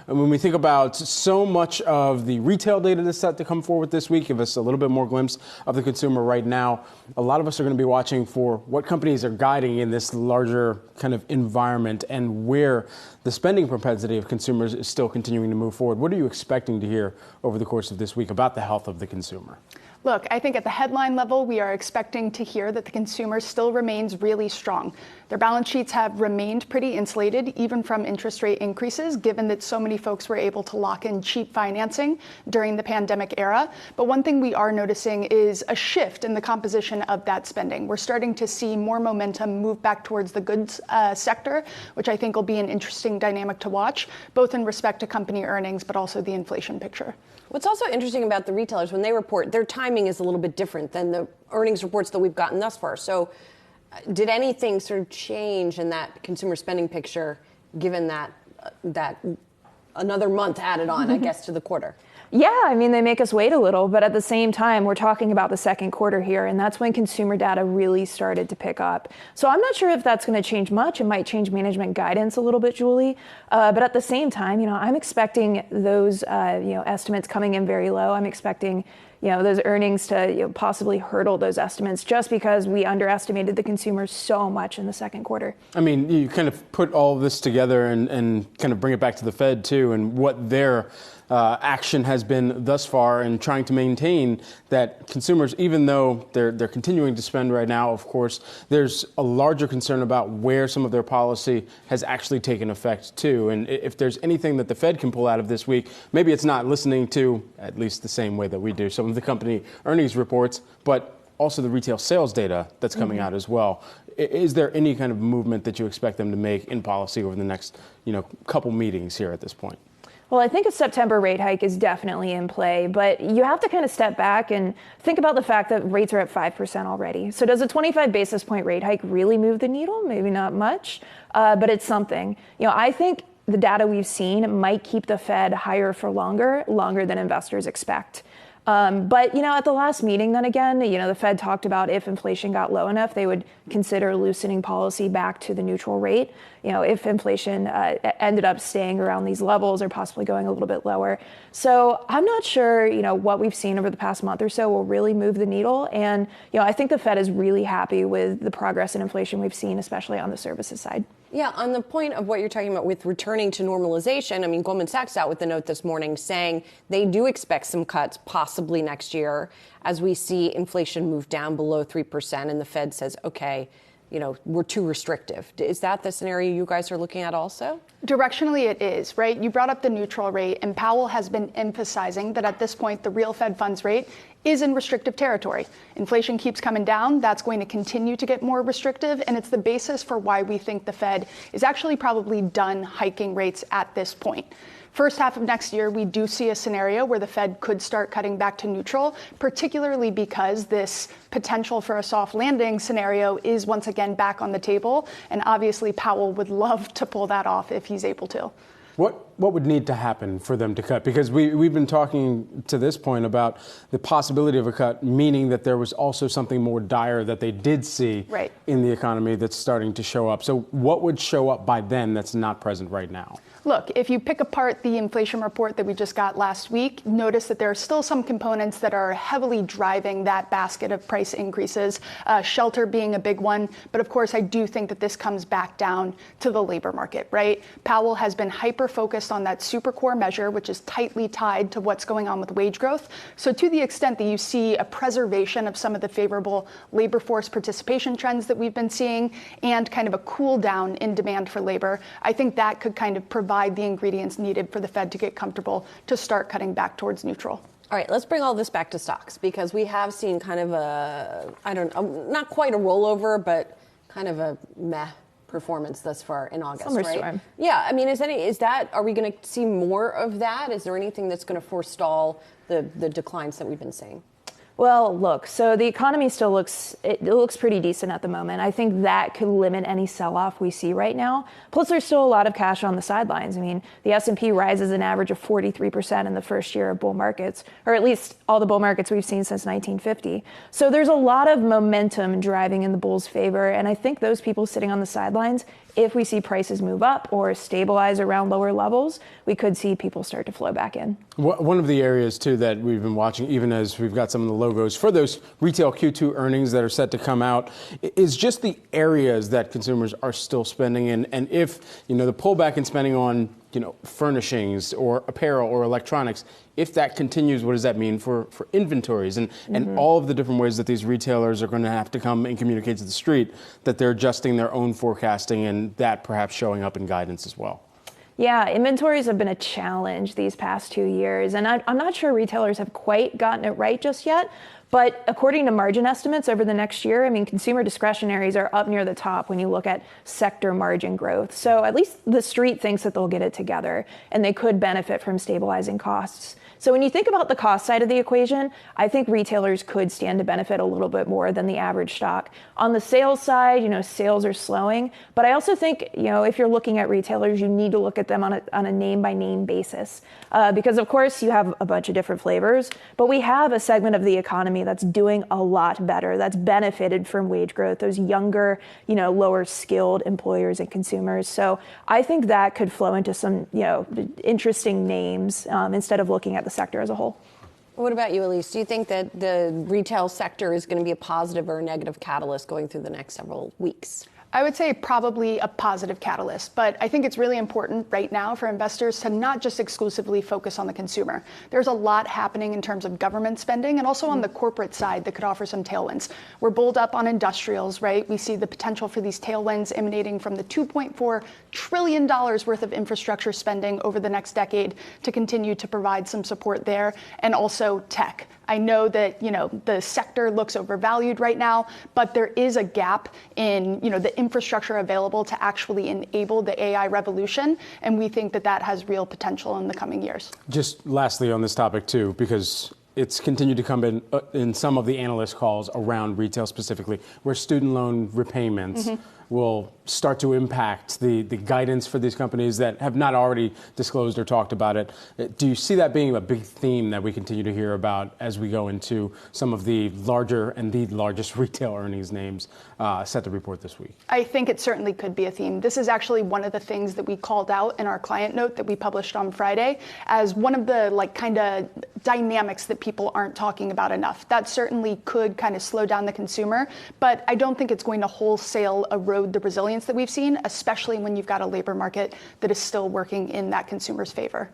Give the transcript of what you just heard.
And when we think about so much of the retail data that's set to come forward this week, give us a little bit more glimpse of the consumer right now. A lot of us are going to be watching for what companies are guiding in this larger kind of environment and where the spending propensity of consumers is still continuing to move forward. What are you expecting to hear over the course of this week about the health of the consumer? Look, I think at the headline level, we are expecting to hear that the consumer still remains really strong. Their balance sheets have remained pretty insulated, even from interest rate increases, given that so many folks were able to lock in cheap financing during the pandemic era. But one thing we are noticing is a shift in the composition of that spending. We're starting to see more momentum move back towards the goods sector, which I think will be an interesting dynamic to watch, both in respect to company earnings, but also the inflation picture. What's also interesting about the retailers, when they report, their timing is a little bit different than the earnings reports that we've gotten thus far. So did anything sort of change in that consumer spending picture, given that another month added on, I guess, to the quarter? Yeah, I mean, they make us wait a little, but at the same time, we're talking about the second quarter here, and that's when consumer data really started to pick up. So I'm not sure if that's going to change much. It might change management guidance a little bit, Julie. But at the same time, I'm expecting those, estimates coming in very low. I'm expecting, those earnings to possibly hurdle those estimates just because we underestimated the consumer so much in the second quarter. I mean, you kind of put all of this together and kind of bring it back to the Fed, too, and what their action has been thus far in trying to maintain that consumers, even though they're continuing to spend right now, of course, there's a larger concern about where some of their policy has actually taken effect, too. And if there's anything that the Fed can pull out of this week, maybe it's not listening to, at least the same way that we do, some of the company earnings reports, but also the retail sales data that's coming out as well. Is there any kind of movement that you expect them to make in policy over the next, couple meetings here at this point? Well, I think a September rate hike is definitely in play, but you have to kind of step back and think about the fact that rates are at 5% already. So does a 25 basis point rate hike really move the needle? Maybe not much, but it's something. I think the data we've seen might keep the Fed higher for longer than investors expect. But, at the last meeting, then again, the Fed talked about if inflation got low enough, they would consider loosening policy back to the neutral rate. If inflation ended up staying around these levels or possibly going a little bit lower. So I'm not sure, what we've seen over the past month or so will really move the needle. And, I think the Fed is really happy with the progress in inflation we've seen, especially on the services side. Yeah, on the point of what you're talking about with returning to normalization, I mean, Goldman Sachs out with a note this morning saying they do expect some cuts possibly next year as we see inflation move down below 3%. And the Fed says, OK, we're too restrictive. Is that the scenario you guys are looking at also? Directionally, it is, right? You brought up the neutral rate, and Powell has been emphasizing that at this point, the real Fed funds rate is in restrictive territory. Inflation keeps coming down. That's going to continue to get more restrictive. And it's the basis for why we think the Fed is actually probably done hiking rates at this point. First half of next year, we do see a scenario where the Fed could start cutting back to neutral, particularly because this potential for a soft landing scenario is once again back on the table. And obviously, Powell would love to pull that off if he's able to. What would need to happen for them to cut? Because we've been talking to this point about the possibility of a cut, meaning that there was also something more dire that they did see in the economy that's starting to show up. So what would show up by then that's not present right now? Look, if you pick apart the inflation report that we just got last week, notice that there are still some components that are heavily driving that basket of price increases, shelter being a big one. But of course, I do think that this comes back down to the labor market, right? Powell has been hyper-focused on that super core measure, which is tightly tied to what's going on with wage growth. So to the extent that you see a preservation of some of the favorable labor force participation trends that we've been seeing and kind of a cool down in demand for labor, I think that could kind of provide the ingredients needed for the Fed to get comfortable to start cutting back towards neutral. All right, let's bring all this back to stocks because we have seen kind of not quite a rollover, but kind of a meh performance thus far in August, right? Yeah, I mean, are we going to see more of that? Is there anything that's going to forestall the declines that we've been seeing? Well, look, so the economy still looks pretty decent at the moment. I think that could limit any sell-off we see right now. Plus, there's still a lot of cash on the sidelines. I mean, the S&P rises an average of 43% in the first year of bull markets, or at least all the bull markets we've seen since 1950. So there's a lot of momentum driving in the bulls' favor, and I think those people sitting on the sidelines, if we see prices move up or stabilize around lower levels, we could see people start to flow back in. One of the areas, too, that we've been watching, even as we've got some of the logos for those retail Q2 earnings that are set to come out, is just the areas that consumers are still spending in. And if, the pullback in spending on, furnishings or apparel or electronics, if that continues, what does that mean for inventories and all of the different ways that these retailers are going to have to come and communicate to the street that they're adjusting their own forecasting and that perhaps showing up in guidance as well? Yeah, inventories have been a challenge these past 2 years, and I'm not sure retailers have quite gotten it right just yet. But according to margin estimates over the next year, consumer discretionaries are up near the top when you look at sector margin growth. So at least the street thinks that they'll get it together and they could benefit from stabilizing costs. So when you think about the cost side of the equation, I think retailers could stand to benefit a little bit more than the average stock. On the sales side, sales are slowing. But I also think, if you're looking at retailers, you need to look at them on a name-by-name basis. Because, of course, you have a bunch of different flavors. But we have a segment of the economy that's doing a lot better, that's benefited from wage growth, those younger, lower skilled employers and consumers. So I think that could flow into some, interesting names instead of looking at the sector as a whole. What about you, Elyse? Do you think that the retail sector is going to be a positive or a negative catalyst going through the next several weeks? I would say probably a positive catalyst, but I think it's really important right now for investors to not just exclusively focus on the consumer. There's a lot happening in terms of government spending and also on the corporate side that could offer some tailwinds. We're bulled up on industrials, right? We see the potential for these tailwinds emanating from the $2.4 trillion worth of infrastructure spending over the next decade to continue to provide some support there, and also tech. I know that, the sector looks overvalued right now, but there is a gap in, the infrastructure available to actually enable the AI revolution. And we think that that has real potential in the coming years. Just lastly on this topic, too, because it's continued to come in some of the analyst calls around retail specifically, where student loan repayments will start to impact the guidance for these companies that have not already disclosed or talked about it. Do you see that being a big theme that we continue to hear about as we go into some of the larger and the largest retail earnings names set to report this week? I think it certainly could be a theme. This is actually one of the things that we called out in our client note that we published on Friday as one of the kind of dynamics that people aren't talking about enough. That certainly could kind of slow down the consumer, but I don't think it's going to wholesale erode the resilience that we've seen, especially when you've got a labor market that is still working in that consumer's favor.